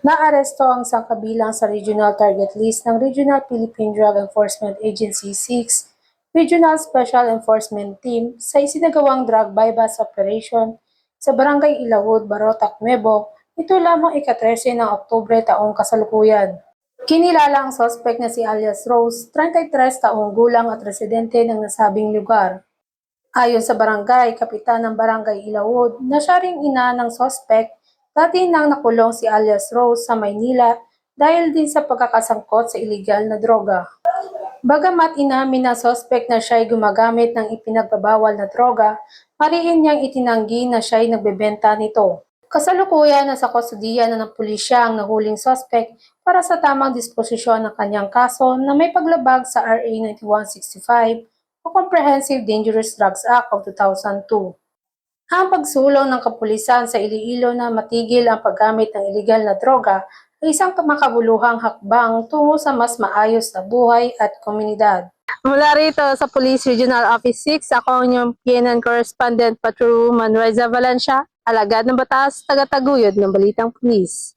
Naaresto ang isang kabilang sa regional target list ng Regional Philippine Drug Enforcement Agency 6 Regional Special Enforcement Team sa isinagawang drug bypass operation sa Barangay Ilawod, Barotac, Nuevo, ito lamang ika-13 ng Oktubre taong kasalukuyan. Kinilala ang sospek na si alias Rose, 33 taong gulang at residente ng nasabing lugar. Ayon sa barangay, kapitan ng Barangay Ilawod na siya ring ina ng sospek, dati nang nakulong si alias Rose sa Maynila dahil din sa pagkakasangkot sa iligal na droga. Bagamat inamin ng sospek na siya'y gumagamit ng ipinagbabawal na droga, mariin niyang itinanggi na siya'y nagbebenta nito. Kasalukuyan nasa kustodiya na ng pulisya ang nahuling sospek para sa tamang disposisyon ng kanyang kaso na may paglabag sa RA 9165 o Comprehensive Dangerous Drugs Act of 2002. Ang pagsulong ng kapulisan sa Iloilo na matigil ang paggamit ng iligal na droga ay isang makabuluhang hakbang tungo sa mas maayos na buhay at komunidad. Mula rito sa Police Regional Office 6, ako ang inyong PNN Correspondent Patrolwoman Reza Valencia, alagad ng batas, taga-taguyod ng Balitang Pulis.